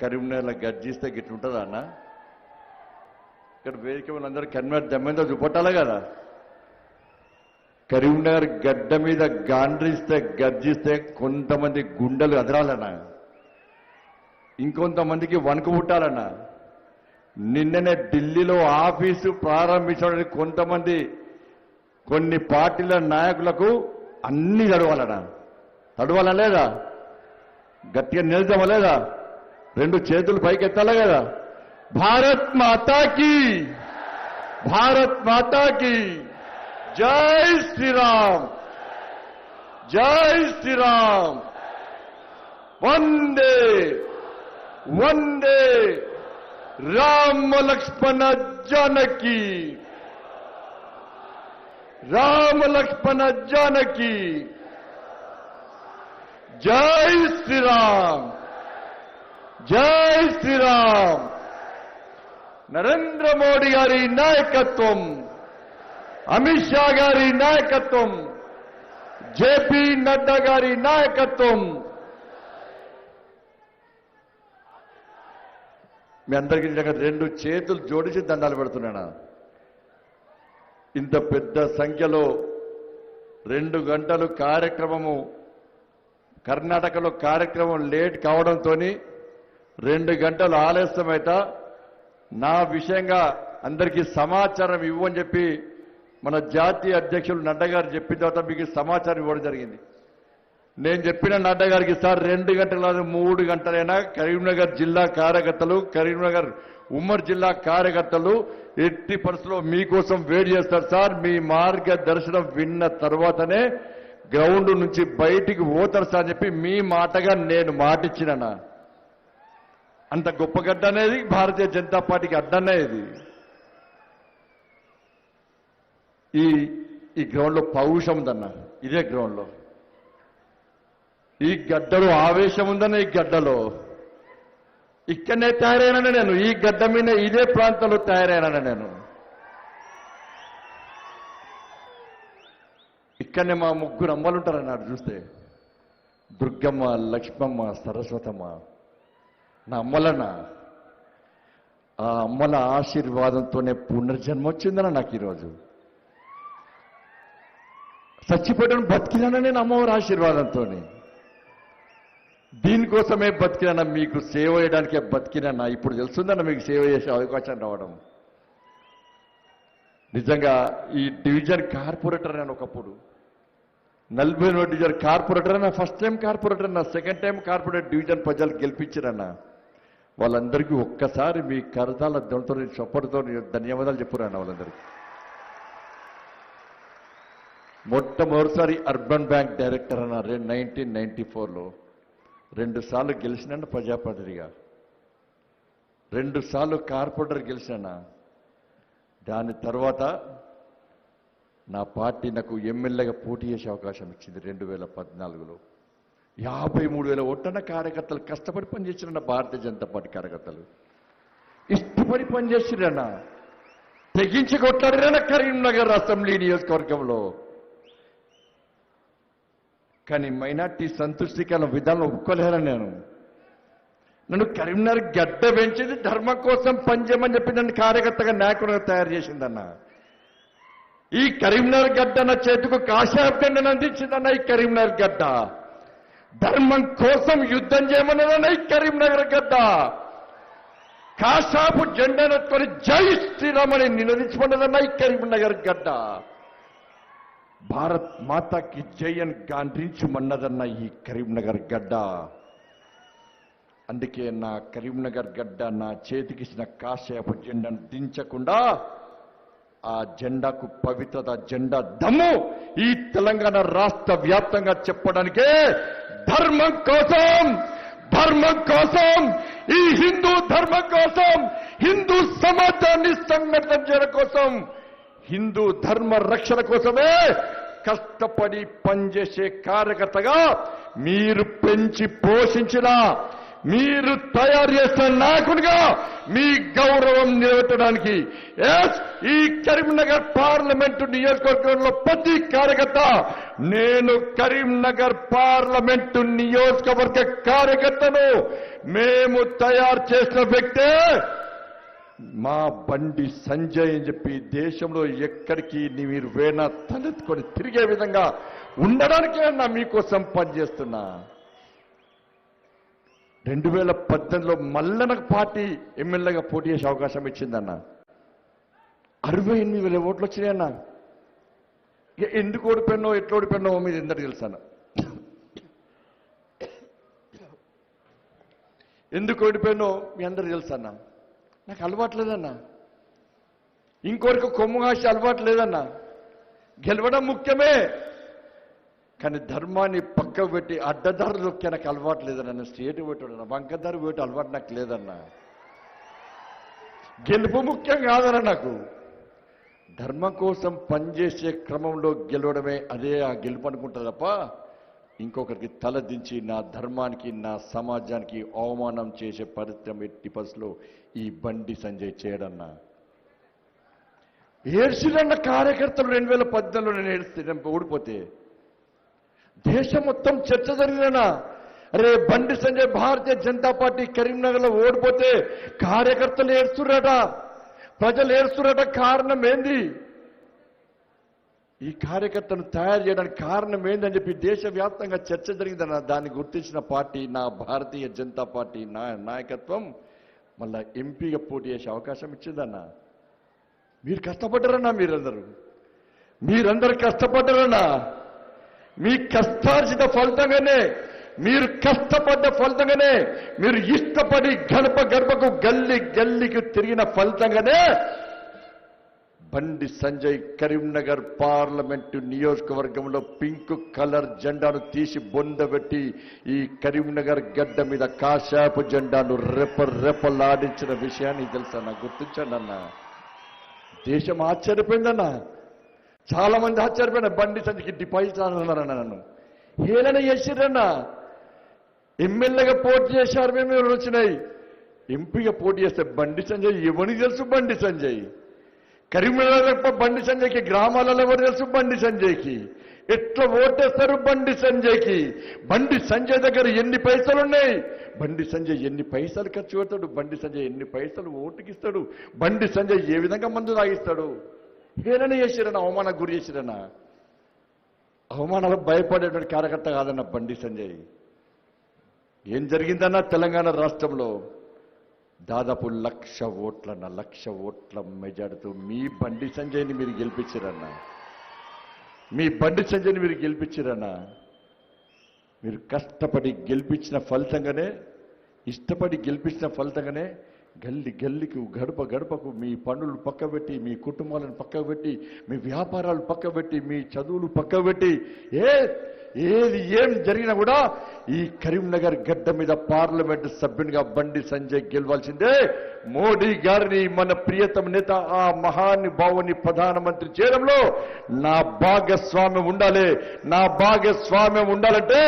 కరీంనగర్లో గర్జిస్తే గిట్లుంటుందా అన్న? ఇక్కడ వేదిక వాళ్ళందరూ కరీంనగర్ దమ్మెంతో చూపట్టాలి కదా. కరీంనగర్ గడ్డ మీద గాండ్రిస్తే గర్జిస్తే కొంతమంది గుండెలు అదరాలన్నా, ఇంకొంతమందికి వణుకు పుట్టాలన్నా. నిన్ననే ఢిల్లీలో ఆఫీసు ప్రారంభించడానికి కొంతమంది కొన్ని పార్టీల నాయకులకు అన్ని తడవాలా లేదా? గట్టిగా నిలదమా లేదా? రెండు చేతులు పైకి ఎత్తాలా కదా? భారత్ మాతాకి, భారత్ మాతాకి జై శ్రీరామ్, జై శ్రీరామ్, వందే వందే రామ లక్ష్మణ జానకి, రామ లక్ష్మణ జానకి, జై శ్రీరామ్, జై శ్రీరామ్. నరేంద్ర మోడీ గారి నాయకత్వం, అమిత్ షా గారి నాయకత్వం, జేపీ నడ్డా గారి నాయకత్వం. మీ అందరికీ రెండు చేతులు జోడించి దండాలు పెడుతున్నాను. ఇంత పెద్ద సంఖ్యలో 2 గంటలు కార్యక్రమము, కర్ణాటకలో కార్యక్రమం లేట్ కావడంతో 2 గంటలు ఆలస్యమైతే నా విషయంగా అందరికీ సమాచారం ఇవ్వని చెప్పి మన జాతీయ అధ్యక్షులు నడ్డా గారు చెప్పిన తర్వాత మీకు సమాచారం ఇవ్వడం జరిగింది. నేను చెప్పిన నడ్డా గారికి సార్ 2 గంటల 3 గంటలైనా కరీంనగర్ జిల్లా కార్యకర్తలు, కరీంనగర్ ఉమ్మడి జిల్లా కార్యకర్తలు ఎట్టి పరిస్థితుల్లో మీకోసం వెయిట్ చేస్తారు సార్. మీ మార్గదర్శనం విన్న తర్వాతనే గ్రౌండ్ నుంచి బయటికి పోతారు సార్ అని చెప్పి మీ మాటగా నేను మాటిచ్చినా. అంత గొప్ప గడ్డ అనేది భారతీయ జనతా పార్టీకి అడ్డనే ఇది. ఈ గ్రౌండ్లో పౌరుషం ఉందన్న, ఇదే గ్రౌండ్లో. ఈ గడ్డలో ఆవేశం ఉందన్న, ఈ గడ్డలో ఇక్కడనే తయారైనా నేను, ఈ గడ్డ మీద ఇదే ప్రాంతంలో తయారైనా నేను. ఇక్కడనే మా 3 అమ్మలు ఉంటారన్నాడు చూస్తే, దుర్గమ్మ, లక్ష్మమ్మ, సరస్వతమ్మ. నా అమ్మలన్న, ఆ అమ్మల ఆశీర్వాదంతోనే పునర్జన్మ వచ్చిందన్న నాకు ఈరోజు. చచ్చిపోయాను బతికినానా నేను అమ్మవారి ఆశీర్వాదంతో. దీనికోసమే బతికినా, మీకు సేవ చేయడానికే బతికినా. ఇప్పుడు తెలుస్తుందన్న మీకు సేవ చేసే అవకాశం రావడం. నిజంగా ఈ డివిజన్ కార్పొరేటర్ నేను ఒకప్పుడు 40 డివిజన్ కార్పొరేటర్ అన్న, ఫస్ట్ టైం కార్పొరేటర్ అన్న, సెకండ్ టైం కార్పొరేటర్ డివిజన్ ప్రజలు గెలిపించారన్న. వాళ్ళందరికీ ఒక్కసారి మీ కరతాల దొంతో చప్పటితో ధన్యవాదాలు చెప్పురన్న వాళ్ళందరికీ. మొట్టమొదటిసారి అర్బన్ బ్యాంక్ డైరెక్టర్ అన్న 1994లో 2 సార్లు గెలిచినా ప్రజాప్రతినిధిగా, 2 సార్లు కార్పొరేటర్ గెలిచినా. దాని తర్వాత నా పార్టీ నాకు ఎమ్మెల్యేగా పోటీ చేసే అవకాశం ఇచ్చింది 2014లో. 53,000 ఓట్లన్న కార్యకర్తలు కష్టపడి పనిచేసిరన్న, భారతీయ జనతా పార్టీ కార్యకర్తలు ఇష్టపడి పనిచేసిరన్న, తెగించి కొట్లాడిరన్న కరీంనగర్ అసెంబ్లీ నియోజకవర్గంలో. కానీ మైనార్టీ సంతృష్టికరణ విధానం ఒప్పుకోలేరని నేను. నన్ను కరీంనగర్ గడ్డ పెంచింది ధర్మం కోసం పనిచేయమని చెప్పి నన్ను కార్యకర్తగా నాయకుడిగా తయారు చేసిందన్న. ఈ కరీంనగర్ గడ్డ నా చేతికి కాషాయ జెండాను అందించిందన్న. ఈ కరీంనగర్ గడ్డ ధర్మం కోసం యుద్ధం చేయమన్నదన్న. ఈ కరీంనగర్ గడ్డ కాషాపు జెండానెత్తుకొని జై శ్రీరామ్ అని నినదించుకున్నదన్న. ఈ కరీంనగర్ గడ్డ భారత్ మాతాకి జై అని గాండ్రించమన్నదన్న ఈ కరీంనగర్ గడ్డ. అందుకే నా కరీంనగర్ గడ్డ నా చేతికిచ్చిన కాషాయపు జెండాను దించకుండా ఆ జెండాకు పవిత్రత, జెండా దమ్ము ఈ తెలంగాణ రాష్ట్ర వ్యాప్తంగా చెప్పడానికే ధర్మం కోసం, ధర్మం కోసం, ఈ హిందూ ధర్మం కోసం, హిందూ సమాజాన్ని సంఘటన చేయడం కోసం, హిందూ ధర్మ రక్షణ కోసమే కష్టపడి పనిచేసే కార్యకర్తగా మీరు పెంచి పోషించిన, మీరు తయారు చేసిన నాయకుడిగా మీ గౌరవం నిలబెట్టడానికి ఈ కరీంనగర్ పార్లమెంటు నియోజకవర్గంలో ప్రతి కార్యకర్త నేను కరీంనగర్ పార్లమెంటు నియోజకవర్గ కార్యకర్తను మేము తయారు చేసిన వ్యక్తే మా బండి సంజయ్ అని చెప్పి దేశంలో ఎక్కడికి మీరు వేణ తలెత్తుకొని తిరిగే విధంగా ఉండడానికే నా మీకోసం పనిచేస్తున్నా. 2018లో మళ్ళా నాకు పార్టీ ఎమ్మెల్యేగా పోటీ చేసే అవకాశం ఇచ్చిందన్న. 68,000 ఓట్లు వచ్చినాయన్న. ఎందుకు ఓడిపోయినో ఎట్లా ఓడిపోయినో మీరు అందరికీ తెలుసన్న. ఎందుకు ఓడిపోయినో మీ అందరికీ తెలుసన్న. నాకు అలవాటు లేదన్న. ఇంకొకరికి కొమ్ము కాసి అలవాటు లేదన్న. గెలవడం ముఖ్యమే, కానీ ధర్మాన్ని పక్కకు పెట్టి అడ్డదారులు నొక్కే నాకు అలవాటు లేదన్న. స్టేట్ పెట్టాడన్న, వంకదారు పెట్టి అలవాటు నాకు లేదన్న. గెలుపు ముఖ్యం కాదన్న. నాకు ధర్మం కోసం పనిచేసే క్రమంలో గెలవడమే అదే ఆ గెలుపు అనుకుంటా తప్ప ఇంకొకరికి తలదించి నా ధర్మానికి నా సమాజానికి అవమానం చేసే పరిస్థితి ఎట్టి పరిస్థితిలో ఈ బండి సంజయ్ చేయడన్నా. ఏడ్చిరన్న కార్యకర్తలు 2018లో నేను ఏడిస్తే ఓడిపోతే దేశం మొత్తం చర్చ జరిగినా. అరే బండి సంజయ్ భారతీయ జనతా పార్టీ కరీంనగర్లో ఓడిపోతే కార్యకర్తలు ఏడుస్తురట, ప్రజలు ఏడుస్తురట. కారణం ఏంది? ఈ కార్యకర్తను తయారు చేయడానికి కారణం ఏందని చెప్పి దేశవ్యాప్తంగా చర్చ జరిగిందన్న. దాన్ని గుర్తించిన పార్టీ నా భారతీయ జనతా పార్టీ నాయకత్వం మళ్ళా ఎంపీగా పోటీ చేసే అవకాశం ఇచ్చిందన్న. మీరు కష్టపడ్డారన్నా. మీరందరూ కష్టపడ్డారన్నా. మీ కష్టార్జిత ఫలితంగానే, మీరు కష్టపడ్డ ఫలితంగానే, మీరు ఇష్టపడి గడప గడపకు గల్లీ గల్లీకి తిరిగిన ఫలితంగానే బండి సంజయ్ కరీంనగర్ పార్లమెంటు నియోజకవర్గంలో పింక్ కలర్ జెండాను తీసి బొందబెట్టి ఈ కరీంనగర్ గడ్డ మీద కాశాపు జెండాను రెప్పలాడించిన విషయాన్ని తెలుసా నాకు గుర్తించండి అన్న. దేశం ఆశ్చర్యపోయిందన్న. చాలా మంది ఆశ్చర్యపోయిన బండి సంజయ్కి డిపాజిట్ అన్నారన్న. నన్ను హేళన చేసిరన్న. ఎమ్మెల్యేగా పోటీ చేశారు, మేము వచ్చినాయి. ఎంపీగా పోటీ చేస్తే బండి సంజయ్ ఎవరికి తెలుసు? బండి సంజయ్ కరీంనగర్ బండి సంజయ్కి గ్రామాలలో ఎవరు తెలుసు? బండి సంజయ్కి ఎట్లా ఓటేస్తారు? బండి సంజయ్కి. బండి సంజయ్ దగ్గర ఎన్ని పైసలు ఉన్నాయి? బండి సంజయ్ ఎన్ని పైసలు ఖర్చు పెడతాడు? బండి సంజయ్ ఎన్ని పైసలు ఓటుకిస్తాడు? బండి సంజయ్ ఏ విధంగా మందు తాగిస్తాడు? హేళన చేసిరన్న, అవమానం గురి చేసిరన్న. అవమానాలకు భయపడేటువంటి కార్యకర్త కాదన్న బండి సంజయ్. ఏం జరిగిందన్న తెలంగాణ రాష్ట్రంలో? దాదాపు 1,00,000 ఓట్లన్న, 1,00,000 ఓట్ల మెజార్టీతో మీ బండి సంజయ్ని మీరు గెలిపించారన్న. మీ బండి సంజయ్ని మీరు గెలిపించారన్న. మీరు కష్టపడి గెలిపించిన ఫలితంగానే, ఇష్టపడి గెలిపించిన ఫలితంగానే గల్లీ గల్లీకి గడప గడపకు మీ పనులు పక్కబెట్టి, మీ కుటుంబాలను పక్కబెట్టి, మీ వ్యాపారాలు పక్కబెట్టి, మీ చదువులు పక్కబెట్టి ఏం జరిగినా కూడా ఈ కరీంనగర్ గడ్డ మీద పార్లమెంటు సభ్యునిగా బండి సంజయ్ గెలవాల్సిందే. మోడీ గారిని, మన ప్రియతమ నేత ఆ మహానుభావుని ప్రధానమంత్రి చేయడంలో నా భాగస్వామ్యం ఉండాలి. నా భాగస్వామ్యం ఉండాలంటే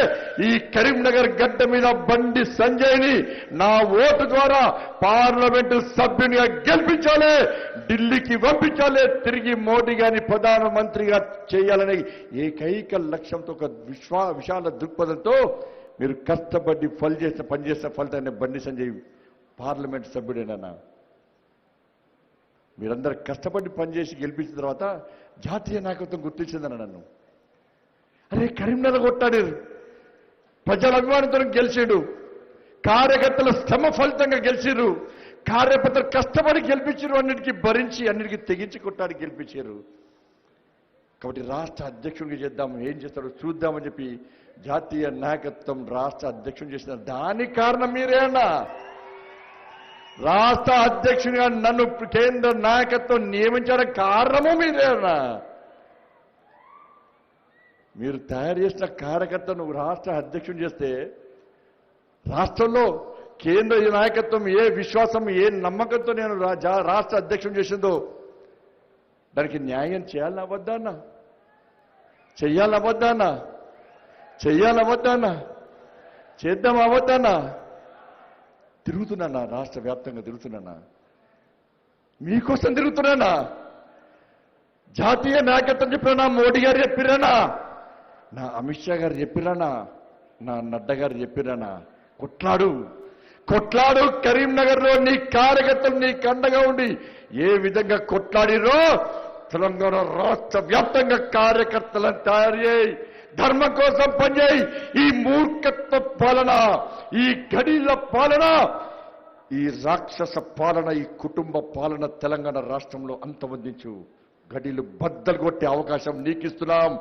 ఈ కరీంనగర్ గడ్డ మీద బండి సంజయ్ని నా ఓటు ద్వారా పార్లమెంటు సభ్యునిగా గెలిపించాలి, ఢిల్లీకి పంపించాలి, తిరిగి మోడీ గారిని ప్రధానమంత్రిగా చేయాలనే ఏకైక లక్ష్యంతో, ఒక విశాల దృక్పథంతో మీరు కష్టపడి పనిచేసిన ఫలితాన్ని బండి సంజయ్ పార్లమెంట్ సభ్యుడేనన్నా. మీరందరూ కష్టపడి పనిచేసి గెలిపించిన తర్వాత జాతీయ నాయకత్వం గుర్తించిందన్న నన్ను. అరే కరీంనగర్ కొట్టాడు, ప్రజల అభిమానంతో గెలిచాడు, కార్యకర్తల శ్రమ ఫలితంగా గెలిచారు, కార్యకర్తలు కష్టపడి గెలిపించారు, అన్నిటికీ భరించి అన్నిటికీ తెగించి కొట్టాడు గెలిపించారు. కాబట్టి రాష్ట్ర అధ్యక్షుడికి చేద్దాం, ఏం చేస్తారో చూద్దామని చెప్పి జాతీయ నాయకత్వం రాష్ట్ర అధ్యక్షుడు చేసిన దానికి కారణం మీరే అన్నా. రాష్ట్ర అధ్యక్షునిగా నన్ను కేంద్ర నాయకత్వం నియమించడానికి కారణము మీరే అన్నా. మీరు తయారు చేసిన కార్యకర్తను రాష్ట్ర అధ్యక్షుడు చేస్తే రాష్ట్రంలో కేంద్ర నాయకత్వం ఏ విశ్వాసం, ఏ నమ్మకంతో నేను రాష్ట్ర అధ్యక్షుడు చేసిందో దానికి న్యాయం చేయాలని అవద్దానా? చెయ్యాలవద్దానా? చేద్దాం అవద్దానా? తిరుగుతున్నానా, రాష్ట్ర వ్యాప్తంగా తిరుగుతున్నానా, మీకోసం తిరుగుతున్నానా, జాతీయ నాయకత్వం చెప్పినా, మోడీ గారు చెప్పిరానా, నా అమిత్ షా గారు చెప్పిరానా, నా నడ్డా గారు చెప్పిరానా, కొట్లాడు కొట్లాడు, కరీంనగర్లో నీ కార్యకర్తలు నీకు అండగా ఉండి ఏ విధంగా కొట్లాడిరో తెలంగాణ రాష్ట్ర వ్యాప్తంగా కార్యకర్తలను తయారు చేయి, ధర్మం కోసం పనిచేయి. ఈ మూర్ఖత్వ పాలన, ఈ గడిల పాలన, ఈ రాక్షస పాలన, ఈ కుటుంబ పాలన తెలంగాణ రాష్ట్రంలో అంతమొందించు. గడిలు బద్దలు కొట్టే అవకాశం నీకిస్తున్నాం.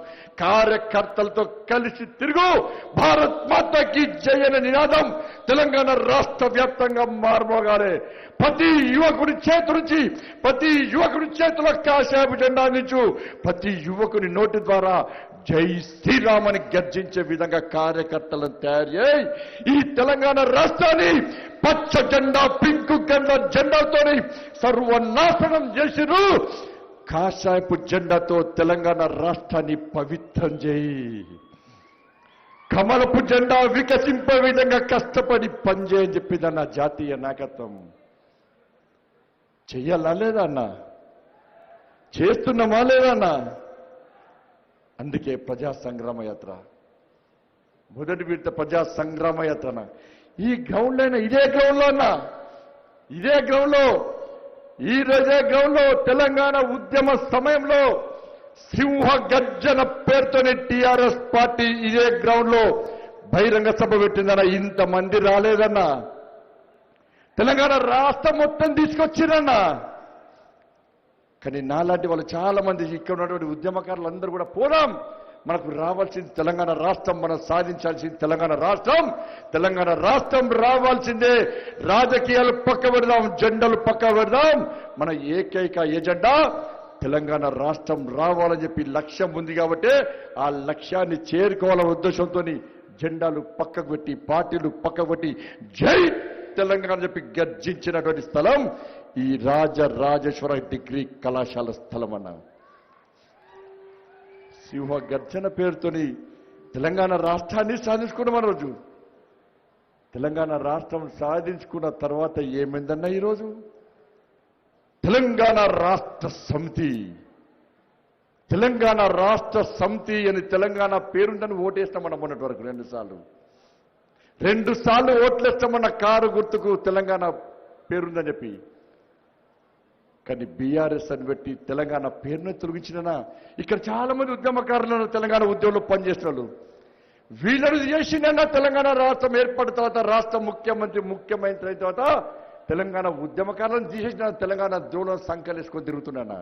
కార్యకర్తలతో కలిసి తిరుగు. భారత్ మాతాకి జై అనే నినాదం తెలంగాణ రాష్ట్ర వ్యాప్తంగా మార్మోగానే. ప్రతి యువకుడి చేతి నుంచి, ప్రతి యువకుడి చేతిలో కాషాయపు జెండా అందించు. ప్రతి యువకుని నోటి ద్వారా జై శ్రీరామ్ అని గర్జించే విధంగా కార్యకర్తలను తయారు చేయి. ఈ తెలంగాణ రాష్ట్రాన్ని పచ్చ జెండా, పింక్ జెండాతోని సర్వనాశనం చేసిరు. కాషాయపు జెండాతో తెలంగాణ రాష్ట్రాన్ని పవిత్రం చేయి. కమలపు జెండా వికసింపే విధంగా కష్టపడి పనిచేయని చెప్పిందన్న జాతీయ నాయకత్వం. చెయ్యాలా లేదా అన్న? చేస్తున్నామా లేదా అన్న? అందుకే ప్రజా సంగ్రామ యాత్ర, మొదటి విడత ప్రజా సంగ్రామ యాత్రన ఈ గ్రౌండ్ అయినా, ఇదే గ్రౌండ్లో అన్న, ఇదే గ్రౌండ్లో, ఈ రోజే గ్రౌండ్లో తెలంగాణ ఉద్యమ సమయంలో సింహ గర్జన పేరుతోనే టీఆర్ఎస్ పార్టీ ఇదే గ్రౌండ్లో బహిరంగ సభ పెట్టిందన్న. ఇంతమంది రాలేదన్నా. తెలంగాణ రాష్ట్రం మొత్తం తీసుకొచ్చిరన్నా. కానీ నాలాంటి వాళ్ళు చాలా మంది, ఇక్కడ ఉన్నటువంటి ఉద్యమకారులు అందరూ కూడా పోదాం, మనకు రావాల్సింది తెలంగాణ రాష్ట్రం, మనం సాధించాల్సింది తెలంగాణ రాష్ట్రం. తెలంగాణ రాష్ట్రం రావాల్సిందే. రాజకీయాలు పక్క పెడదాం, జెండాలు పక్క పెడదాం. మన ఏకైక ఎజెండా తెలంగాణ రాష్ట్రం రావాలని చెప్పి లక్ష్యం ఉంది. కాబట్టి ఆ లక్ష్యాన్ని చేరుకోవాలనే ఉద్దేశంతో జెండాలు పక్కకు పెట్టి, పార్టీలు పక్కకు పెట్టి జై తెలంగాణ చెప్పి గర్జించినటువంటి స్థలం ఈ రాజరాజేశ్వర డిగ్రీ కళాశాల స్థలం అన్న. సింహ గర్జన పేరుతోని తెలంగాణ రాష్ట్రాన్ని సాధించుకున్నాం. మన రోజు తెలంగాణ రాష్ట్రం సాధించుకున్న తర్వాత ఏమైందన్నా ఈరోజు తెలంగాణ రాష్ట్ర సమితి, తెలంగాణ రాష్ట్ర సమితి అని తెలంగాణ పేరుందని ఓటేస్తామన్న మొన్నటి వరకు 2 సార్లు ఓట్లేస్తామన్న కారు గుర్తుకు తెలంగాణ పేరుందని చెప్పి. కానీ బీఆర్ఎస్ అని పెట్టి తెలంగాణ పేరును తొలగించినా ఇక్కడ చాలా మంది ఉద్యమకారులను తెలంగాణ ఉద్యమంలో పనిచేసిన వాళ్ళు వీళ్ళని చేసిందన్నా. తెలంగాణ రాష్ట్రం ఏర్పడిన తర్వాత రాష్ట్ర ముఖ్యమైన తర్వాత తెలంగాణ ఉద్యమకారులను తీసేసిన తెలంగాణ ద్రోణం సంకలేసుకొని తిరుగుతున్నా.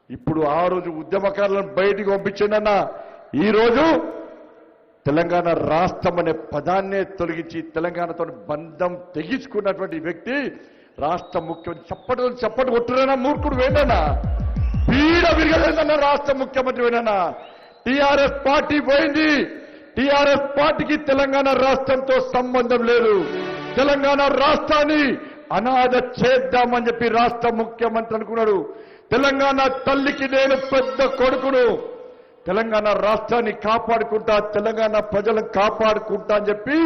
ఇప్పుడు ఆ రోజు ఉద్యమకారులను బయటికి పంపించిందన్నా. ఈ రోజు తెలంగాణ రాష్ట్రం అనే పదాన్నే తొలగించి తెలంగాణతో బంధం తెగించుకున్నటువంటి వ్యక్తి రాష్ట్ర ముఖ్యమంత్రి. చప్పటి కొట్టురైనా మూర్ఖుడు వేడనా, పీడ విరగలేదన్నా రాష్ట్ర ముఖ్యమంత్రి వేడనా. టీఆర్ఎస్ పార్టీ పోయింది. టీఆర్ఎస్ పార్టీకి తెలంగాణ రాష్ట్రంతో సంబంధం లేదు. తెలంగాణ రాష్ట్రాన్ని అనాథ చేద్దామని చెప్పి రాష్ట్ర ముఖ్యమంత్రి అనుకున్నాడు. తెలంగాణ తల్లికి నేను పెద్ద కొడుకును, తెలంగాణ రాష్ట్రాన్ని కాపాడుకుంటా, తెలంగాణ ప్రజలను కాపాడుకుంటా అని చెప్పి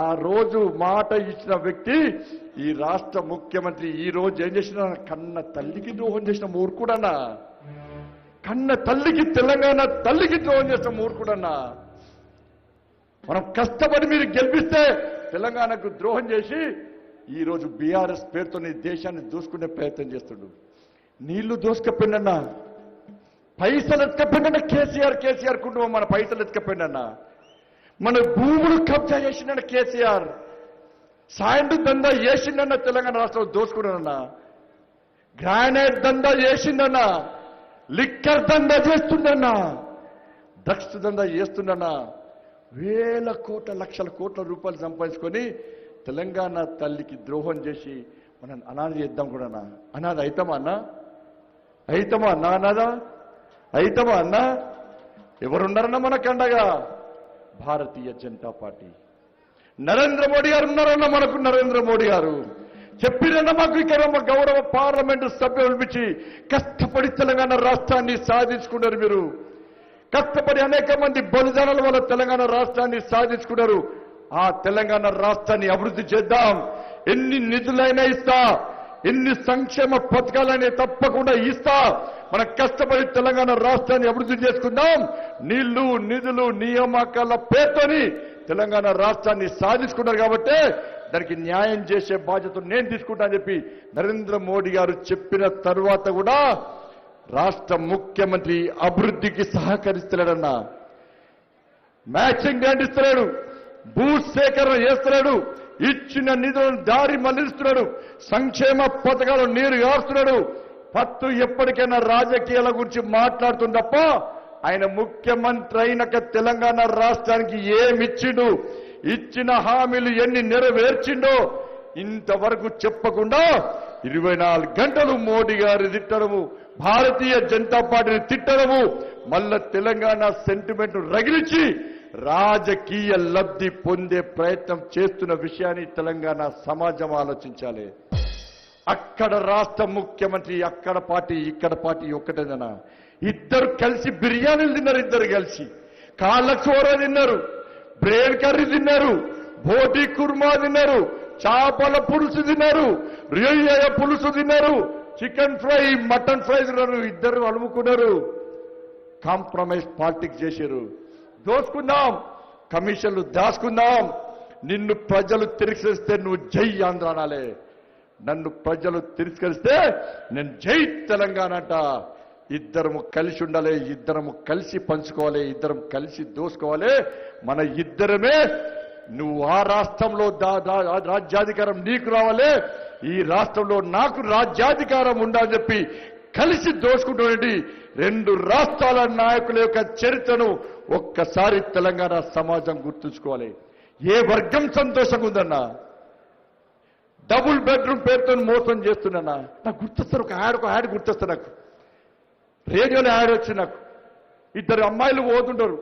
ఆ రోజు మాట ఇచ్చిన వ్యక్తి ఈ రాష్ట్ర ముఖ్యమంత్రి. ఈ రోజు ఏం చేసిన? కన్న తల్లికి ద్రోహం చేసిన మూర్ఖుడన్నా. కన్న తల్లికి, తెలంగాణ తల్లికి ద్రోహం చేసిన మూర్ఖుడన్నా. మనం కష్టపడి మీరు గెలిపిస్తే తెలంగాణకు ద్రోహం చేసి ఈ రోజు బీఆర్ఎస్ పేరుతో దేశాన్ని దూసుకునే ప్రయత్నం చేస్తుండు. నీళ్లు దోసుకపోయిందన్నా, పైసలు ఎత్తుకపోయిందన్నా. కేసీఆర్ కుటుంబం మన పైసలు ఎత్తుకపోయిందన్నా. మన భూములు కబ్జా చేసిందన్న కేసీఆర్. సాయండు దందా చేసిందన్న తెలంగాణ రాష్ట్రంలో దోసుకున్నాడన్నా. గ్రానైట్ దందా చేసిందన్నా. లిక్కర్ దందా చేస్తుందన్నా. డ్రగ్స్ దందా చేస్తుందన్నా. వేల కోట్ల లక్షల కోట్ల రూపాయలు సంపాదించుకొని తెలంగాణ తల్లికి ద్రోహం చేసి మనం అనాథ చేద్దాం కూడా. అనాథ అయితమా అన్నా? అయితమా అన్నా? అనాథ అయితమా అన్నా? ఎవరున్నారన్నా మనకండగా? భారతీయ జనతా పార్టీ, నరేంద్ర మోడీ గారు ఉన్నారన్నా మనకు. నరేంద్ర మోడీ గారు చెప్పిరన్నా మాకు ఇక్కడ గౌరవ పార్లమెంటు సభ్యులు పిలిపించి కష్టపడి తెలంగాణ రాష్ట్రాన్ని సాధించుకున్నారు. మీరు కష్టపడి అనేక మంది బలిదానాల వల్ల తెలంగాణ రాష్ట్రాన్ని సాధించుకున్నారు. ఆ తెలంగాణ రాష్ట్రాన్ని అభివృద్ధి చేద్దాం. ఎన్ని నిధులైనా ఇస్తా, ఎన్ని సంక్షేమ పథకాలైనా తప్పకుండా ఇస్తా. మన కష్టపడి తెలంగాణ రాష్ట్రాన్ని అభివృద్ధి చేసుకుందాం. నీళ్లు, నిధులు, నియామకాల పేరుతోని తెలంగాణ రాష్ట్రాన్ని సాధించుకున్నారు కాబట్టి దానికి న్యాయం చేసే బాధ్యత నేను తీసుకుంటా అని చెప్పి నరేంద్ర మోడీ గారు చెప్పిన తర్వాత కూడా రాష్ట్ర ముఖ్యమంత్రి అభివృద్ధికి సహకరిస్తున్నాడన్నా. మ్యాచింగ్ గ్రాంట్ ఇస్తున్నాడు, భూ సేకరణ చేస్తున్నాడు, ఇచ్చిన నిధులను దారి మళ్లిస్తున్నాడు, సంక్షేమ పథకాలు నీరు గారుస్తున్నాడు. పత్తు ఎప్పటికైనా రాజకీయాల గురించి మాట్లాడుతుంది తప్ప ఆయన ముఖ్యమంత్రి అయినాక తెలంగాణ రాష్ట్రానికి ఏమిచ్చిండు, ఇచ్చిన హామీలు ఎన్ని నెరవేర్చిండో ఇంతవరకు చెప్పకుండా 24 గంటలు మోడీ గారు తిట్టడము, భారతీయ జనతా పార్టీని తిట్టడము, మళ్ళా తెలంగాణ సెంటిమెంట్ రగిలించి రాజకీయ లబ్ధి పొందే ప్రయత్నం చేస్తున్న విషయాన్ని తెలంగాణ సమాజం ఆలోచించాలి. అక్కడ రాష్ట్ర ముఖ్యమంత్రి, అక్కడ పార్టీ, ఇక్కడ పార్టీ ఒక్కటేదనా? ఇద్దరు కలిసి బిర్యానీలు తిన్నారు, ఇద్దరు కలిసి కాళ్ళ కూర తిన్నారు, బ్రెయిన్ కర్రీ తిన్నారు, బోటి కుర్మా తిన్నారు, చేపల పులుసు తిన్నారు, రొయ్య పులుసు తిన్నారు, చికెన్ ఫ్రై, మటన్ ఫ్రై తిన్నారు. ఇద్దరు అలుముకున్నారు, కాంప్రమైజ్ పాలిటిక్స్ చేశారు. దోసుకుందాం, కమిషన్లు దాచుకుందాం. నిన్ను ప్రజలు తిరస్కరిస్తే నువ్వు జై ఆంధ్ర అనాలే, నన్ను ప్రజలు తిరస్కరిస్తే నేను జై తెలంగాణ అంట. ఇద్దరము కలిసి ఉండాలి, ఇద్దరము కలిసి పంచుకోవాలి, ఇద్దరం కలిసి దోసుకోవాలి. మన ఇద్దరమే, నువ్వు ఆ రాష్ట్రంలో రాజ్యాధికారం నీకు రావాలి, ఈ రాష్ట్రంలో నాకు రాజ్యాధికారం ఉండాలని చెప్పి కలిసి దోచుకుంటున్నటువంటి 2 రాష్ట్రాల నాయకుల యొక్క చరిత్రను ఒక్కసారి తెలంగాణ సమాజం గుర్తుంచుకోవాలి. ఏ వర్గం సంతోషంగా ఉందన్నా? డబుల్ బెడ్రూమ్ పేరుతో మోసం చేస్తున్నా. నాకు గుర్తొస్తారు, ఒక యాడ్ గుర్తొస్తా. నాకు రేడియోలో యాడ్ వచ్చి నాకు 2 అమ్మాయిలు పోతుంటారు.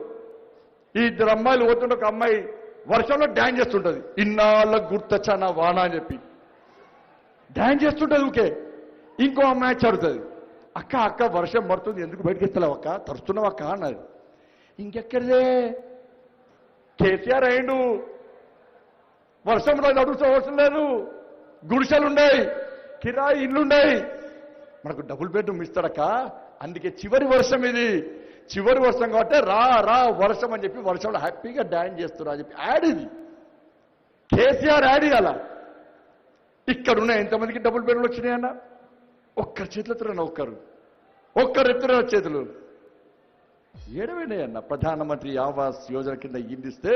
ఈ 2 అమ్మాయిలు పోతుంటే ఒక అమ్మాయి వర్షంలో డ్యాన్స్ చేస్తుంటది. ఇన్నాళ్ళకు గుర్తొచ్చా నా వాన అని చెప్పి డ్యాన్స్ చేస్తుంటది. ఊకే ఇంకో అమ్మాయి చదువుతుంది, అక్క అక్క వర్షం పడుతుంది, ఎందుకు బయటకు ఎత్తలేవు అక్క, తరుస్తున్నావు అక్క అన్నది. ఇంకెక్కడిదే కేసీఆర్ అయిండు, వర్షంలో నడుస్తూ అవసరం లేదు, గుడిసెలున్నాయి, కిరాయి ఇల్లున్నాయి, మనకు డబుల్ బెడ్రూమ్ ఇస్తాడక్క, అందుకే చివరి వర్షం ఇది, చివరి వర్షం కాబట్టి రా రా వర్షం అని చెప్పి వర్షంలో హ్యాపీగా డాన్స్ చేస్తున్నా అని చెప్పి యాడ్ ఇది. కేసీఆర్ యాడ్ ఇవ్వాలా? ఇక్కడున్న ఎంతమందికి డబుల్ బెడ్రూమ్లు వచ్చినాయన్న? ఒక్కరి చేతులతో ఒక్కరు ఎత్తున చేతులు ఏడవేనాయన్న. ప్రధానమంత్రి ఆవాస్ యోజన కింద ఇందిస్తే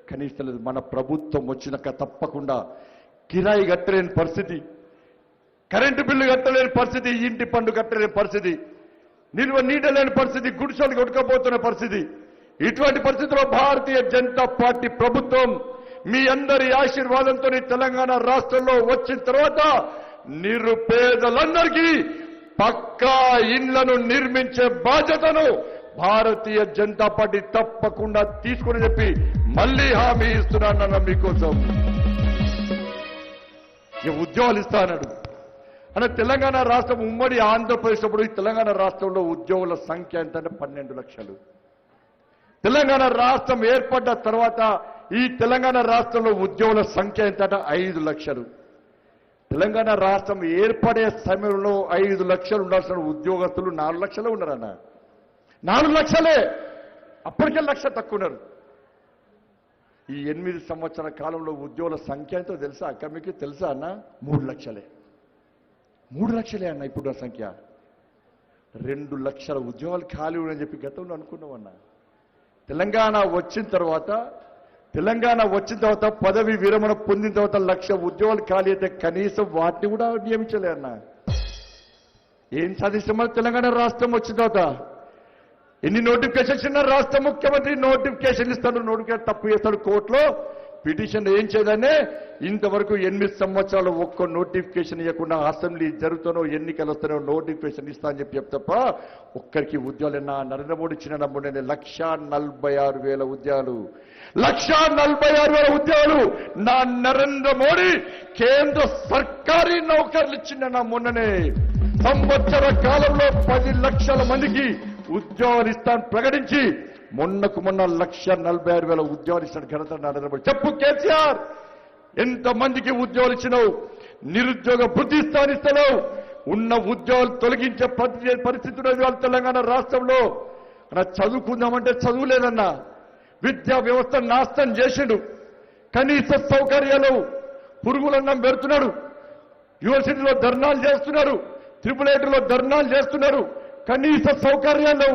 కనీసం లేదు. మన ప్రభుత్వం వచ్చినాక తప్పకుండా కిరాయి కట్టలేని పరిస్థితి, కరెంటు బిల్లు కట్టలేని పరిస్థితి, ఇంటి పన్ను కట్టలేని పరిస్థితి, నిల్వ నీడ లేని పరిస్థితి, గుడిసెలు కొట్టుకపోతున్న పరిస్థితి. ఇటువంటి పరిస్థితుల్లో భారతీయ జనతా పార్టీ ప్రభుత్వం మీ అందరి ఆశీర్వాదంతో తెలంగాణ రాష్ట్రంలో వచ్చిన తర్వాత నిరుపేదలందరికీ పక్కా ఇళ్లను నిర్మించే బాధ్యతను భారతీయ జనతా పార్టీ తప్పకుండా తీసుకుని చెప్పి మళ్లీ హామీ ఇస్తున్నానన్న మీకోసం. ఉద్యోగాలు ఇస్తానన్నాడు అన్న. తెలంగాణ రాష్ట్రం ఉమ్మడి ఆంధ్రప్రదేశ్ అప్పుడు ఈ తెలంగాణ రాష్ట్రంలో ఉద్యోగుల సంఖ్య ఎంత అంటే 12 లక్షలు. తెలంగాణ రాష్ట్రం ఏర్పడ్డ తర్వాత ఈ తెలంగాణ రాష్ట్రంలో ఉద్యోగుల సంఖ్య ఎంత అంటే 5 లక్షలు. తెలంగాణ రాష్ట్రం ఏర్పడే సమయంలో 5 లక్షలు ఉండాల్సిన ఉద్యోగస్తులు 4 లక్షలే ఉన్నారన్న. 4 లక్షలే, అప్పటికే 1 లక్ష తక్కువ ఉన్నారు. ఈ 8 సంవత్సరాల కాలంలో ఉద్యోగుల సంఖ్య ఎంతో తెలుసా అక్క? మీకు తెలుసా అన్న? 3 లక్షలే. 3 లక్షలే అన్న ఇప్పుడు ఆ సంఖ్య. 2 లక్షల ఉద్యోగాలు ఖాళీ ఉన్నాయని చెప్పి గతంలో అనుకున్నామన్న. తెలంగాణ వచ్చిన తర్వాత పదవి విరమణ పొందిన తర్వాత 1 లక్ష ఉద్యోగాలు ఖాళీ అయితే కనీసం వాటిని కూడా నియమించలే అన్న. ఏం సాధిస్తామని తెలంగాణ రాష్ట్రం వచ్చిన తర్వాత ఎన్ని నోటిఫికేషన్స్ ఇన్నా రాష్ట్ర ముఖ్యమంత్రి నోటిఫికేషన్ ఇస్తాడు, నోటిఫికేషన్ తప్పు చేస్తాడు, కోర్టులో పిటిషన్ ఏం చేయదనే ఇంతవరకు 8 సంవత్సరాలు ఒక్క నోటిఫికేషన్ ఇవ్వకుండా అసెంబ్లీ జరుగుతానో ఎన్నికలు వస్తానో నోటిఫికేషన్ ఇస్తా అని చెప్పి తప్ప ఒక్కరికి ఉద్యోగాలన్నా నరేంద్ర మోడీ ఇచ్చిన నమ్మునే 1,46,000 ఉద్యోగాలు, 1,46,000 ఉద్యోగాలు నా నరేంద్ర మోడీ కేంద్ర సర్కారీ నౌకర్లు ఇచ్చిన మొన్ననే. సంవత్సర కాలంలో 10 లక్షల మందికి ఉద్యోగాలు ఇస్తాను ప్రకటించి మొన్నకు మొన్న 1,46,000 ఉద్యోగాలు ఇచ్చిన ఘనత నరేంద్ర మోడీ. చెప్పు కేసీఆర్, ఎంతమందికి ఉద్యోగాలు ఇచ్చినావు? నిరుద్యోగ భృతి స్థానిస్తున్నావు. ఉన్న ఉద్యోగాలు తొలగించే పరిస్థితులు వాళ్ళు తెలంగాణ రాష్ట్రంలో. చదువుకుందామంటే చదువు లేదన్నా. విద్యా వ్యవస్థ నాశనం చేసిండు. కనీస సౌకర్యాలు పురుగులన్నం పెడుతున్నాడు. యూనివర్సిటీలో ధర్నాలు చేస్తున్నారు, ట్రిపుల్8లో ధర్నాలు చేస్తున్నారు. కనీస సౌకర్యాలు,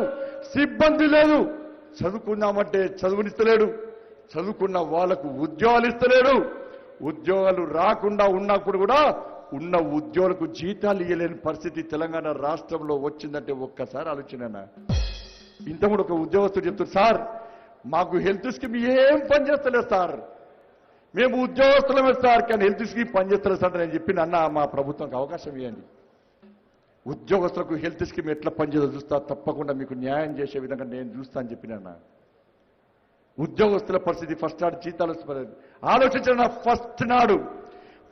సిబ్బంది లేదు. చదువుకుందామంటే చదువునిస్తలేడు. చదువుకున్న వాళ్లకు ఉద్యోగాలు ఇస్తలేడు. ఉద్యోగాలు రాకుండా ఉన్నప్పుడు కూడా ఉన్న ఉద్యోగులకు జీతాలు ఇవ్వలేని పరిస్థితి తెలంగాణ రాష్ట్రంలో వచ్చిందంటే ఒక్కసారి ఆలోచన. ఇంతకుముందు ఒక ఉద్యోగస్తుడు చెప్తారు, సార్ మాకు హెల్త్ స్కీమ్ ఏం పనిచేస్తలేదు సార్, మేము ఉద్యోగస్తులమే సార్, కానీ హెల్త్ స్కీమ్ పనిచేస్తలేదు సార్. నేను చెప్పిన అన్న, మా ప్రభుత్వానికి అవకాశం ఇవ్వండి, ఉద్యోగస్తులకు హెల్త్ స్కీమ్ ఎట్లా పనిచేదో చూస్తా, తప్పకుండా మీకు న్యాయం చేసే విధంగా నేను చూస్తా అని చెప్పిన. ఉద్యోగస్తుల పరిస్థితి ఫస్ట్ నాడు జీతాలు ఆలోచించిన.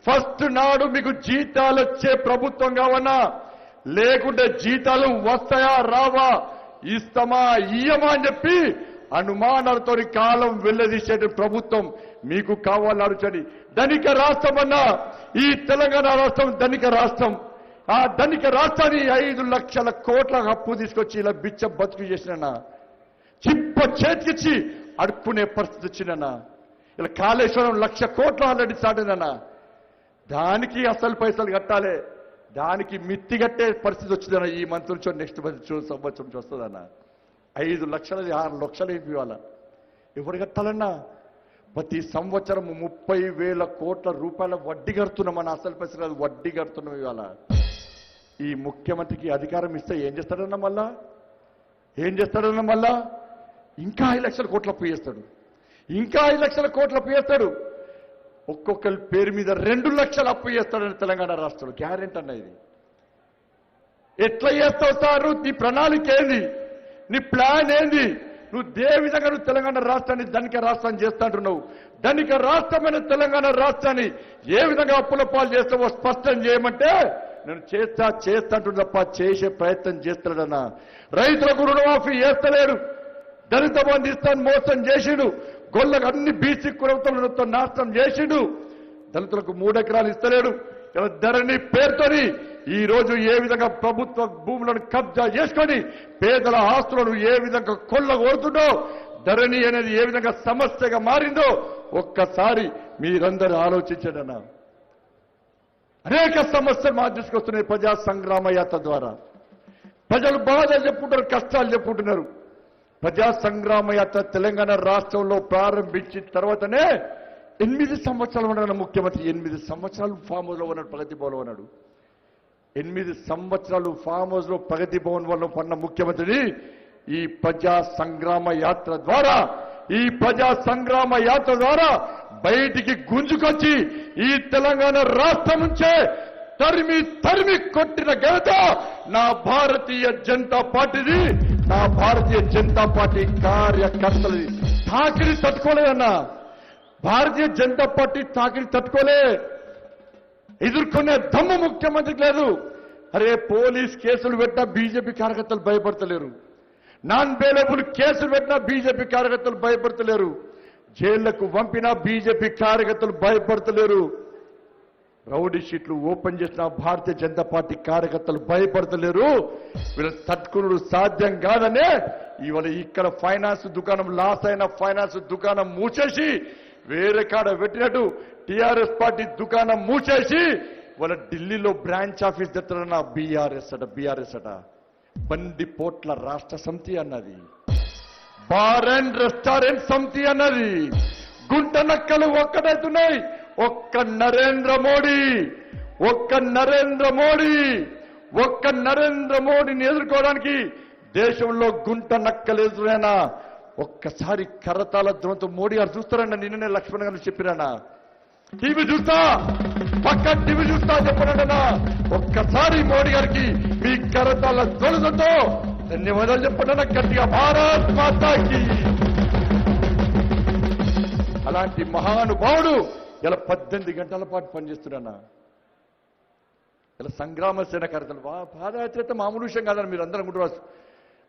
ఫస్ట్ నాడు మీకు జీతాలు వచ్చే ప్రభుత్వం కావన్నా, లేకుంటే జీతాలు వస్తాయా రావా, ఇస్తామా ఇయ్యమా అని చెప్పి అనుమానాలతో కాలం వెళ్లదీసే ప్రభుత్వం మీకు కావాలని ఆలోచండి. ధనిక రాష్ట్రం అన్నా ఈ తెలంగాణ రాష్ట్రం ధనిక రాష్ట్రం. ఆ ధనిక రాష్ట్రాన్ని 5 లక్షల కోట్ల అప్పు తీసుకొచ్చి ఇలా బిచ్చ బతుకు చేసినన్నా, చిప్ప చేతికిచ్చి అడుక్కునే పరిస్థితి వచ్చిందన్నా. ఇలా కాళేశ్వరం 1,00,000 కోట్లు ఆల్రెడీ సాటినన్నా. దానికి అసలు పైసలు కట్టాలి, దానికి మిత్తి కట్టే పరిస్థితి వచ్చిందన్న. ఈ మంత్ నుంచో నెక్స్ట్ సంవత్సరం నుంచి వస్తుందన్న. 5 లక్షలది 6 లక్షలు ఇవ్వాలా? ఎవరు కట్టాలన్నా? ప్రతి సంవత్సరం 30,000 కోట్ల రూపాయల వడ్డీ కడుతున్నామన్న. అసలు పైసలు వడ్డీ కడుతున్నాం. ఇవాళ ఈ ముఖ్యమంత్రికి అధికారం ఇస్తే ఏం చేస్తాడన్నా? మళ్ళా ఇంకా 5 లక్షల కోట్ల అప్పు చేస్తాడు. ఇంకా 5 లక్షల కోట్ల అప్పు చేస్తాడు. ఒక్కొక్కరి పేరు మీద 2 లక్షలు అప్పు చేస్తాడని తెలంగాణ రాష్ట్రంలో గ్యారెంటీ అన్న. ఇది ఎట్లా చేస్తావు సార్? నీ ప్రణాళిక ఏంది? నీ ప్లాన్ ఏంది? నువ్వు ఏ విధంగా నువ్వు తెలంగాణ రాష్ట్రాన్ని ధనిక రాష్ట్రాన్ని చేస్తా అంటున్నావు? ధనిక రాష్ట్రమైన తెలంగాణ రాష్ట్రాన్ని ఏ విధంగా అప్పుల పాలు చేస్తావో స్పష్టం చేయమంటే నేను చేస్తా అంటున్నా తప్ప చేసే ప్రయత్నం చేస్తాడన్నా. రైతులకు రుణమాఫీ చేస్తలేడు, దళిత బంధు ఇస్తాను మోసం చేసిండు, గొల్లకు అన్ని బీసీ కులవతలతో నాశనం చేసిండు, దళితులకు 3 ఎకరాలు ఇస్తలేడు. ఇలా ధరణి పేరుతోని ఈ రోజు ఏ విధంగా ప్రభుత్వ భూములను కబ్జా చేసుకొని పేదల ఆస్తులను ఏ విధంగా కొల్లగొడుతుండో, ధరణి అనేది ఏ విధంగా సమస్యగా మారిందో ఒక్కసారి మీరందరూ ఆలోచించండి అన్న. అనేక సమస్యలు మా తీసుకొస్తున్నాయి ప్రజా సంగ్రామ యాత్ర ద్వారా. ప్రజలు బాధలు చెప్పుకుంటారు, కష్టాలు చెప్పుకుంటున్నారు. ప్రజా సంగ్రామ యాత్ర తెలంగాణ రాష్ట్రంలో ప్రారంభించిన తర్వాతనే 8 సంవత్సరాలు ఉన్నాడు ముఖ్యమంత్రి. 8 సంవత్సరాలు ఫామ్ హౌస్ లో ఉన్నాడు, ప్రగతి భవన్ లో ఉన్నాడు. 8 సంవత్సరాలు ఫామ్ హౌస్ లో ప్రగతి భవన్ వల్ల పన్న ముఖ్యమంత్రిని ఈ ప్రజా సంగ్రామ యాత్ర ద్వారా బయటికి గుంజుకొచ్చి ఈ తెలంగాణ రాష్ట్రం నుంచే తరిమి కొట్టిన ఘనత నా భారతీయ జనతా పార్టీది. నా భారతీయ జనతా పార్టీ కార్యకర్తలది. తాకిడి తట్టుకోలేదన్నా. భారతీయ జనతా పార్టీ తాకిడి తట్టుకోలే. ఎదుర్కొనే దమ్ము ముఖ్యమంత్రికి లేదు. అరే పోలీస్ కేసులు పెట్టినా బీజేపీ కార్యకర్తలు భయపడతలేరు. నాన్ బెయిలబుల్ కేసులు పెట్టినా బీజేపీ కార్యకర్తలు భయపడతలేరు. జైళ్లకు పంపినా బీజేపీ కార్యకర్తలు భయపడతలేరు. రౌడీ షీట్లు ఓపెన్ చేసిన భారతీయ జనతా పార్టీ కార్యకర్తలు భయపడతలేరు. వీళ్ళ తట్టుకునుడు సాధ్యం కాదనే ఇవాళ ఇక్కడ ఫైనాన్స్ దుకాణం లాస్ అయిన ఫైనాన్స్ దుకాణం మూసేసి వేరే కాడ పెట్టినట్టు టీఆర్ఎస్ పార్టీ దుకాణం మూసేసి వాళ్ళ ఢిల్లీలో బ్రాంచ్ ఆఫీస్ తెస్తారన్న. బీఆర్ఎస్ అట బందిపోట్ల రాష్ట్ర సమితి అన్నది, బార్ అండ్ రెస్టారెంట్ సమితి అన్నది. గుంట నక్కలు ఒక్కటవుతున్నాయి. ఒక్క నరేంద్ర మోడీని ఎదుర్కోవడానికి దేశంలో గుంట నక్కలు ఎదురైనా ఒక్కసారి కరతాల ధ్వనితో మోడీ గారు చూస్తారన్న. నిన్ననే లక్ష్మణ్ గారు చెప్పిరానా, టీవీ చూస్తా చెప్పాడన్నా. ఒక్కసారి మోడీ గారికి మీ కరతాల ధ్వనితో ధన్యవాదాలు చెప్పండి గట్టిగా. భారత్ మాతాకి. అలాంటి మహానుభావుడు ఇలా 18 గంటల పాటు పనిచేస్తున్నా. ఇలా సంగ్రామ సేన కార్యకర్తలు పాదయాత్ర అయితే మామూలు విషయం కాదని మీరు అందరూ అనుకుంటున్నారు.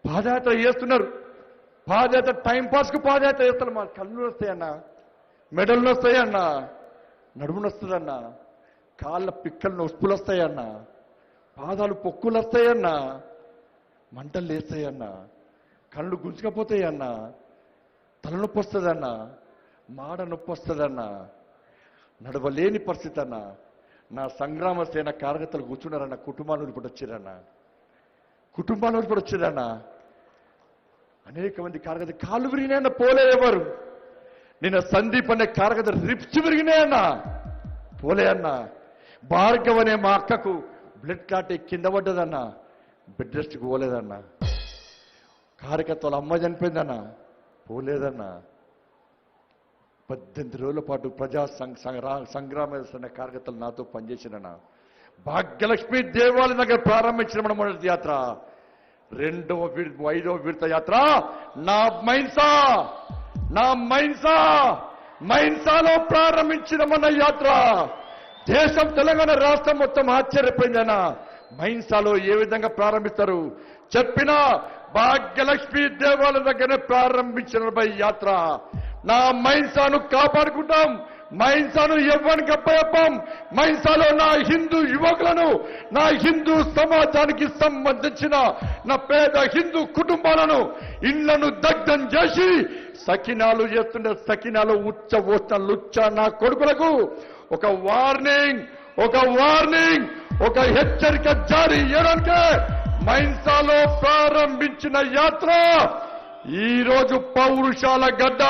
పాదయాత్ర చేస్తున్నారు. పాదయాత్ర టైంపాస్కు పాదయాత్ర చేస్తారు. మా కళ్ళు వస్తాయన్నా, మెడలు వస్తాయన్నా, నడుములు వస్తుందన్నా, కాళ్ళ పిక్కలు నొప్పులు వస్తాయన్నా, పాదాలు పొక్కులు వస్తాయన్నా, మంటలు లేస్తాయన్నా, కళ్ళు గుంజుకపోతాయన్నా, తలనొప్పి వస్తుందన్నా, మాడ నొప్పి వస్తుందన్నా, నడవలేని పరిస్థితి అన్నా. నా సంగ్రామ సేన కార్యకర్తలు కూర్చున్నారన్న, కుటుంబాల నుంచి కూడా వచ్చారన్నా, కుటుంబాల నుంచి కూడా వచ్చారన్నా. అనేక మంది కార్యకర్తలు కాళ్ళు విరిగినాయన్న, పోలే ఎవరు. నిన్న సందీప్ అనే కార్యకర్త రిప్స్ విరిగినాయన్నా, పోలే అన్నా. భార్గవ్ అనే మా అక్కకు బ్లడ్ క్లాట్ కింద పడ్డదన్నా, బెడ్ రెస్ట్కి పోలేదన్నా. కార్యకర్తల అమ్మ చనిపోయిందన్నా, పోలేదన్నా. 18 రోజుల పాటు ప్రజా సంగ్రామ కార్యకర్తలు నాతో పనిచేసినన్నా. భాగ్యలక్ష్మి దేవాలయం దగ్గర ప్రారంభించిన మన మొదటి యాత్ర, 5వ విడత యాత్ర నా మైన్సాలో ప్రారంభించిన మన యాత్ర దేశం తెలంగాణ రాష్ట్రం మొత్తం ఆశ్చర్యపోయిందన్న. మైన్సాలో ఏ విధంగా ప్రారంభిస్తారు చెప్పిన భాగ్యలక్ష్మి దేవాలయం దగ్గరనే ప్రారంభించిన యాత్ర. నా మైన్సాను కాపాడుకుంటాం, మైన్సాను ఎవ్వరికి అప్పయప్పం. మైన్సాలో నా హిందూ యువకులను, నా హిందూ సమాజానికి సంబంధించిన నా పేద హిందూ కుటుంబాలను ఇళ్లను దగ్ధం చేసి సకినాలు చేస్తుండే సకినాలు ఉచ్చబోసిన లుచ్చ నా కొడుకులకు ఒక వార్నింగ్, ఒక హెచ్చరిక జారీ చేయడానికి మైన్సాలో ప్రారంభించిన యాత్ర ఈ రోజు పౌరుషాల గడ్డ,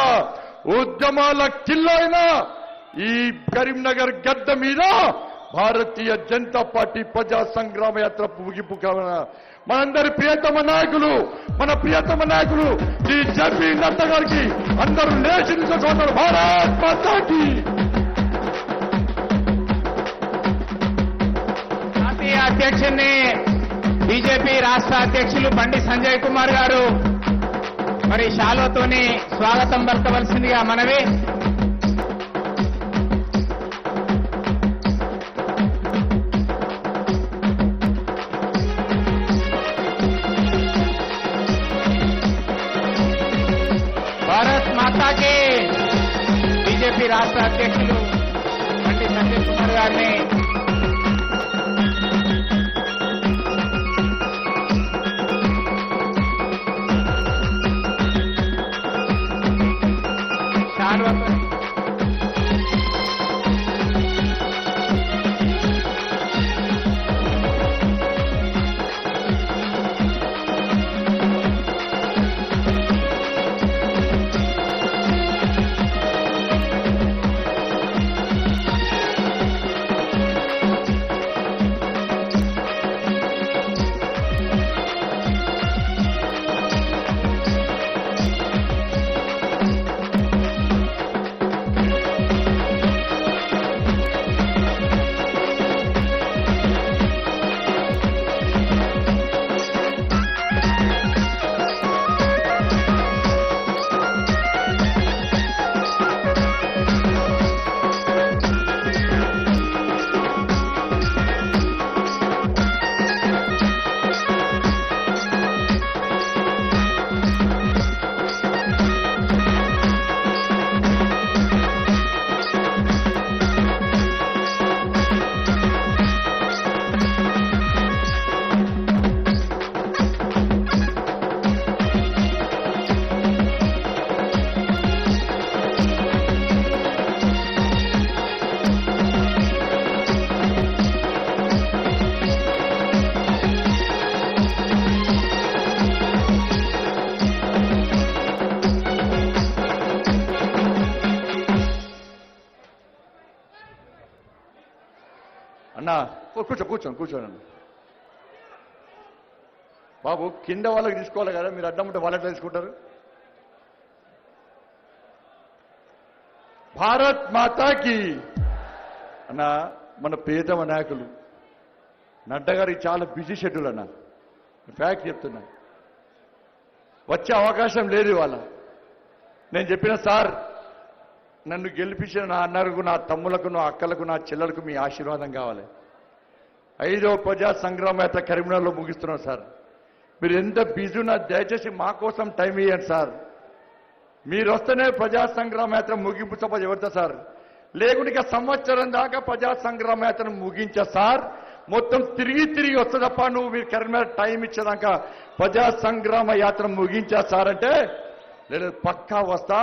ఉద్యమాల కిల్లైన ఈ కరీంనగర్ గడ్డ మీద భారతీయ జనతా పార్టీ ప్రజా సంగ్రామ యాత్ర ముగింపు కావాల. మనందరి ప్రియతమ నాయకులు, ఈ జపి నడ్డా గారికి అందరూ లేచి నిలబడ్డారు. భారత్ మాతాకి. జాతీయ అధ్యక్షుడిని బీజేపీ రాష్ట్ర అధ్యక్షులు బండి సంజయ్ కుమార్ గారు మరి శాలువతోని స్వాగతం పలకవలసిందిగా మనవి. భారత్ మాతాకి. బీజేపీ రాష్ట్ర అధ్యక్షులు బండి సంజయ్ కుమార్ గారిని అన్నా కూర్చోండి బాబు. కింద వాళ్ళకి తీసుకోవాలి కదా, మీరు అడ్డం ఉంటే వాళ్ళు ఎట్లా తీసుకుంటారు? భారత్ మాతాకి. అన్న మన ప్రియతమ నాయకులు నడ్డా గారికి చాలా బిజీ షెడ్యూల్ అన్న, ఫ్యాక్ట్ చెప్తున్నా. వచ్చే అవకాశం లేదు ఇవాళ. నేను చెప్పిన సార్ నన్ను గెలిపించిన నా అన్నలకు, నా తమ్ములకు, నా అక్కలకు, నా చెల్లెలకు మీ ఆశీర్వాదం కావాలి. 5వ ప్రజా సంగ్రామ యాత్ర కరీంనగర్లో ముగిస్తున్నాం సార్. మీరు ఎంత బిజీ ఉన్నా దయచేసి మా కోసం టైం ఇవ్వండి సార్. మీరు వస్తేనే ప్రజా సంగ్రామ యాత్ర ముగింపు సభ ఎవరితో సార్? లేకుంటే ఇక సంవత్సరం దాకా ప్రజా సంగ్రామ యాత్రను ముగించా సార్. మొత్తం తిరిగి వస్తా తప్ప నువ్వు మీరు కరీంనగర్ టైం ఇచ్చేదాకా ప్రజా సంగ్రామ యాత్ర ముగించా సార్ అంటే, లేదు పక్కా వస్తా,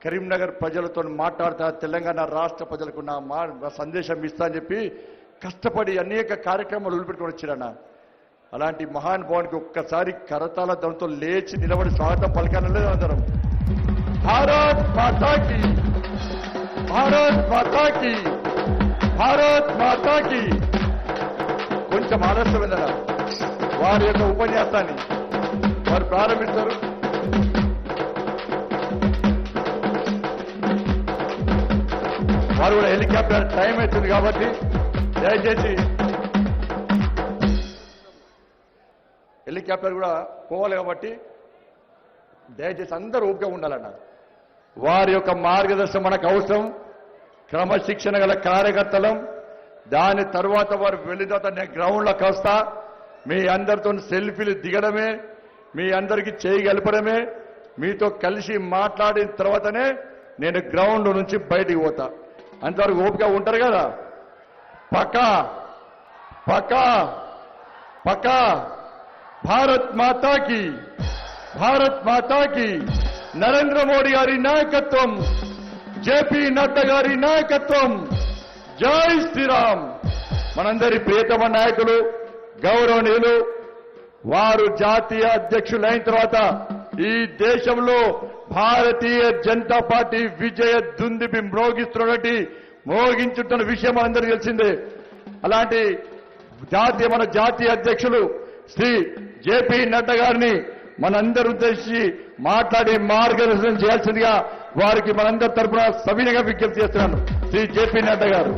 కరీంనగర్ ప్రజలతో మాట్లాడతా, తెలంగాణ రాష్ట్ర ప్రజలకు నా సందేశం ఇస్తా అని చెప్పి కష్టపడి అనేక కార్యక్రమాలు వదిలిపెట్టుకొని వచ్చారన్న. అలాంటి మహానుభావునికి ఒక్కసారి కరతాల ధ్వనితో లేచి నిలబడి స్వాగతం పలకాలలేదు అందరం. భారత్ మాతాకి, భారత్ మాతాకి, భారత్ మాతాకి. కొంచెం ఆలస్యమైందన్న, వారి యొక్క ఉపన్యాసాన్ని వారు ప్రారంభిస్తారు. వారు కూడా హెలికాప్టర్ టైం అవుతుంది కాబట్టి దయచేసి హెలికాప్టర్ కూడా పోవాలి కాబట్టి దయచేసి అందరూ ఓపికగా ఉండాలన్న. వారి యొక్క మార్గదర్శనం మనకు అవసరం. క్రమశిక్షణ గల కార్యకర్తలం. దాని తర్వాత వారు వెళ్ళిన తర్వాత నేను గ్రౌండ్లోకి వస్తా, మీ అందరితో సెల్ఫీలు దిగడమే, మీ అందరికీ చేయగలపడమే, మీతో కలిసి మాట్లాడిన తర్వాతనే నేను గ్రౌండ్ నుంచి బయటికి పోతా. అంతవరకు ఓపిక ఉంటారు కదా? పక్కా పక్కా పక్కా. భారత్ మాతాకి, భారత్ మాతాకి. నరేంద్ర మోడీ గారి నాయకత్వం, జేపీ నడ్డా గారి నాయకత్వం. జై శ్రీరామ్. మనందరి ప్రియతమ నాయకులు గౌరవనీయులు, వారు జాతీయ అధ్యక్షులైన తర్వాత ఈ దేశంలో భారతీయ జనతా పార్టీ విజయ దుందుబి మోగించుతున్న విషయం అందరికీ తెలిసిందే. అలాంటి మన జాతీయ అధ్యక్షులు శ్రీ జేపీ నడ్డా గారిని మనందరూ ఉద్దేశించి మాట్లాడి మార్గదర్శనం చేయాల్సిందిగా వారికి మనందరి తరఫున సవినయంగా విజ్ఞప్తి చేస్తున్నాను. శ్రీ జేపీ నడ్డా గారు.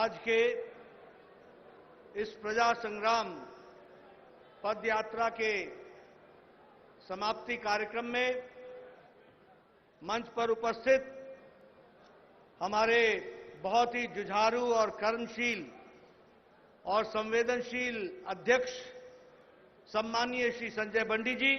आज के इस प्रजा संग्राम पद यात्रा के समाप्ति कार्यक्रम में मंच पर उपस्थित हमारे बहुत ही जुझारू और कर्मशील और संवेदनशील अध्यक्ष सम्मानीय श्री संजय बंडी जी,